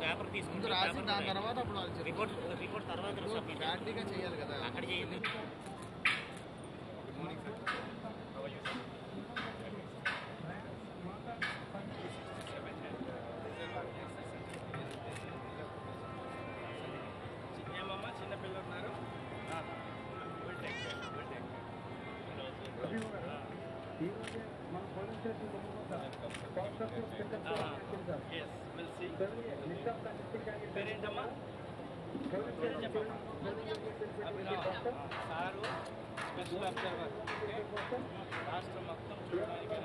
Paper తీసుకుంటే రాసి దాని తర్వాత అప్పుడు రిపోర్ట్ తర్వాత ప్రాక్టికల్గా చేయాలి కదా అక్కడ చేయండి. Good morning sir. ఏమమ్మా చిన్నపిల్లలు ఉన్నారు. పేరేంటమ్మా? Sir special observer. రాష్ట్రం మొత్తం చూడడానికి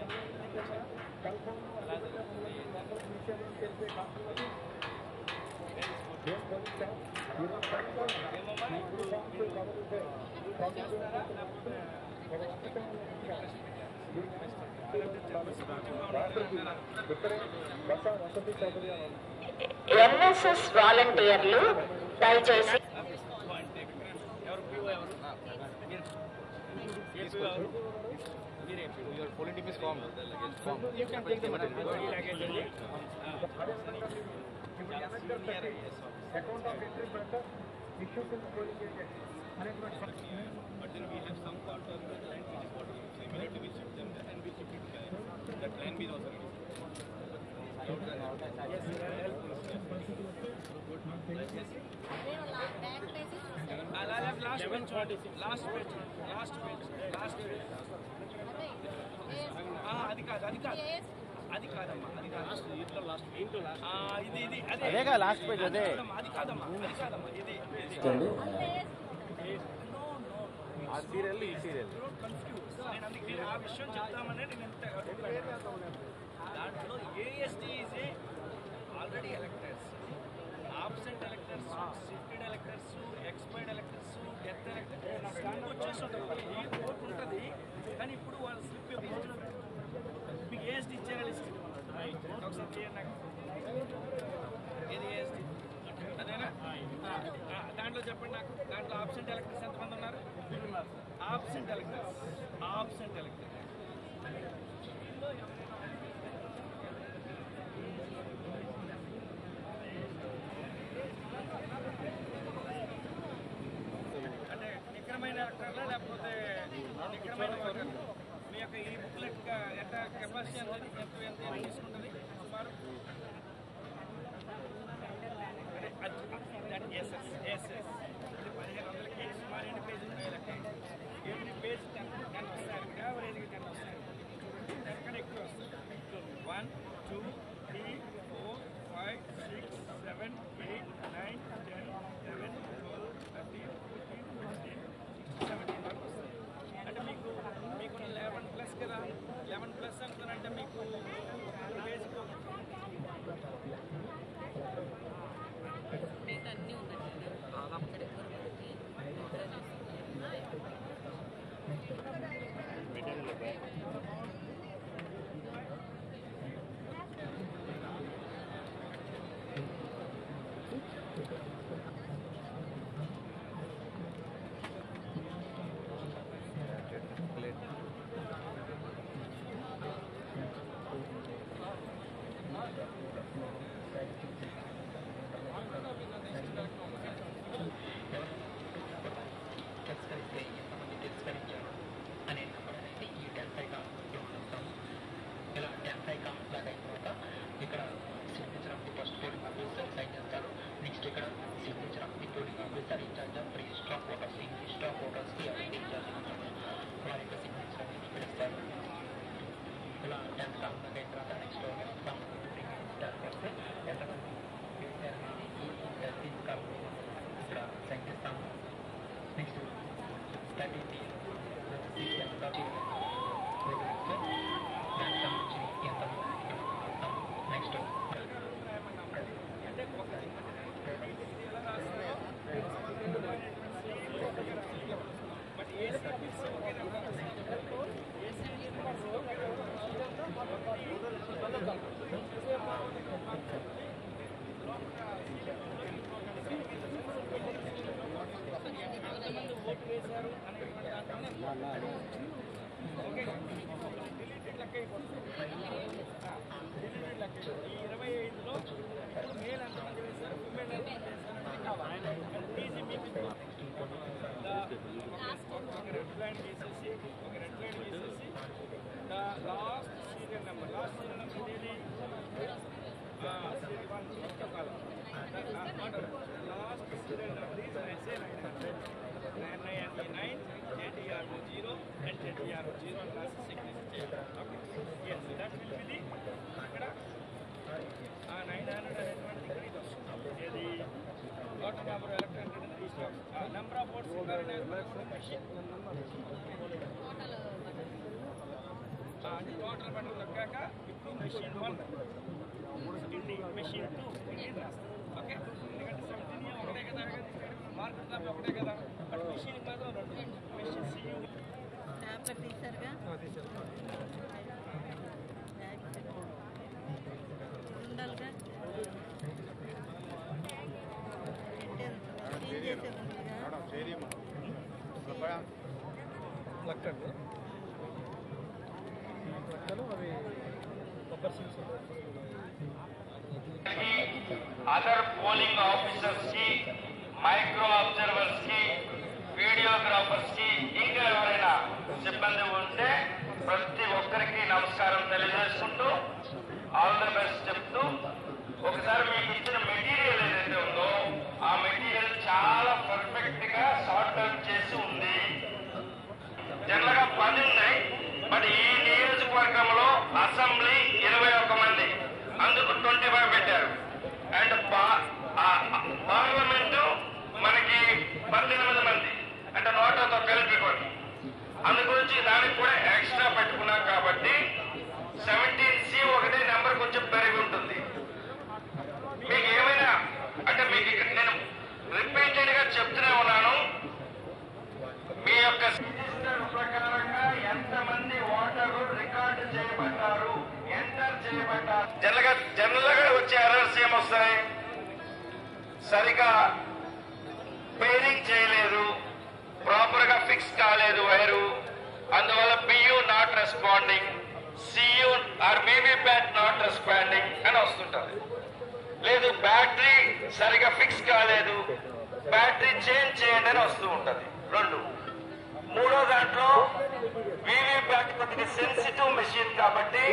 ఎన్ఎస్ఎస్ వాలంటీర్లు దయచేసి Your polling team is formed. You can take the material. Account of entry process issued to the polling agent. But then we have some part of the line which is what similar to we ship them there and we ship it to that line is also ready. Yes, last page. అది కాదమ్మా, అది కాదు. ఇది అదేగా last page అదే. అది కాదమ్మా, ఇది ఆ సీరియల్ ఈ సీరియల్ నేను అందుకే ఆ విషయం చెప్తామని నేను ఎంత దాంట్లో AST is a already electors, absent electors, shifted electors, expired electors, death electors వచ్చేసి ఉంటుంది. ఈ కోర్టు ఉంటుంది కానీ ఇప్పుడు వాళ్ళు స్లిప్ మీకు ఏఎస్టీ ఇచ్చారా లిస్ట్ ఒకసారి చేయండి నాకు. ఏది ఏఎస్టీ అదేనా? దాంట్లో చెప్పండి నాకు. దాంట్లో ఆబ్సెంట్ ఎలక్టర్స్ ఎంతమంది ఉన్నారు? ఆబ్సెంట్ ఎలక్టర్స్ అంటే నిక్రమైన ఎలక్టర్లా లేకపోతే నిక్రమైన ఓటర్? మీ యొక్క ఈ బుక్లెట్ ఎంత కెపాసిటీ ఎంత తీసుకుంటుంది సుమారు? అంటే 1500కి సుమారు ఎన్ని పేజీలు ఉన్నాయి లెక్క? ఎవ్రీ పేజ్ 10 వస్తాయి. యావరేజ్గా 10 వస్తాయి. 10 కన్నా ఎక్కువ వస్తాయి. 1 2 3 4 5 6 7 8 9 10 11 12 13 14 15 16 17 వరకు వస్తాయి. అంటే మీకు 11+ కదా, 11+ అనుకున్నారంటే మీకు పేజ్కి అన్నీ ఉన్నట్టు ఇక్కడ signature of the first polling officer sign చేస్తారు. నెక్స్ట్ ఇక్కడ signature of the polling officer incharge of register of voters. ఈ రిజిస్టర్ ఆఫ్ ఓటర్స్కి ఎవరైతే ఇన్ఛార్జ్ ఉంటారో వారి యొక్క సిగ్నేచర్ అనేది ఇక్కడ ఇస్తారు. ఇలా 10th కాకుండా అయిన తర్వాత నెక్స్ట్ చేస్తే ఎంతమంది ఇక్కడ సైన్ చేస్తాము. నెక్స్ట్ 30th దానికి సంబంధించి ఎంతమంది నెక్స్ట్ ఈ 25లో మేల్ ఎంతమంది టోటల్ బటన్ నొక్కాక ఇప్పుడు మెషిన్ 1 మెషిన్ 2 ఓకే. ఎందుకంటే 17 ఒకటే కదా, మార్కెట్ ల్యాబ్ ఒకటే కదా, బట్ మెషిన్ మాత్రం 2. మెషిన్ సియూ ట్యాబ్లెట్ తీసారుగా ఉండాలిగా లక్కలు అవి కొబ్బరి సీల్స్ అదర్ పోలింగ్ ఆఫీసర్స్ కి, మైక్రో అబ్జర్వర్స్ కి, వీడియోగ్రాఫర్స్ కి, ఇంకా ఎవరైనా సిబ్బంది ఉంటే ప్రతి ఒక్కరికి నమస్కారం తెలియజేసుకుంటూ ఆల్ ద బెస్ట్ చెప్తూ, ఒకసారి మీకు ఇచ్చిన మెటీరియల్ ఏదైతే ఉందో ఆ మెటీరియల్ చాలా పర్ఫెక్ట్ గా సార్ట్ అవుట్ చేసి ఉంది. జనరల్ గా 10 ఉన్నాయి, బట్ ఈ నియోజకవర్గంలో అసెంబ్లీ 21 మంది, అందుకు 25 పెట్టారు. అండ్ పార్లమెంటు మనకి 18 మంది, అంటే నోటాతో కలిపి అందుగురించి దానికి కూడా ఎక్స్ట్రా పెట్టుకున్నాం కాబట్టి 17C ఒకటే నెంబర్ కొంచెం పెరిగి ఉంటుంది. మీకు ఏమైనా అంటే మీకు ఇక్కడ నేను రిపీటెడ్ గా చెప్తూనే ఉన్నాను, మీ యొక్క ప్రకారంగా ఎంతమంది ఓటర్లు రికార్డు చేయబడ్డారు, ఎంటర్ చేయబడ్డారు. జనరల్ గా వచ్చే ఎర్రర్స్ ఏమొస్తాయి? సరిగా పేరింగ్ చేయలేదు, ప్రాపర్ గా ఫిక్స్ కాలేదు వైరు, అందువల్ల PU not responding, CU or maybe bat not responding అని వస్తుంటది. లేదు బ్యాటరీ సరిగా ఫిక్స్ కాలేదు, బ్యాటరీ చేంజ్ చేయండి అని వస్తూ ఉంటది. 2. మూడో దాంట్లో VVPAT కొద్దిగా సెన్సిటివ్ మెషిన్ కాబట్టి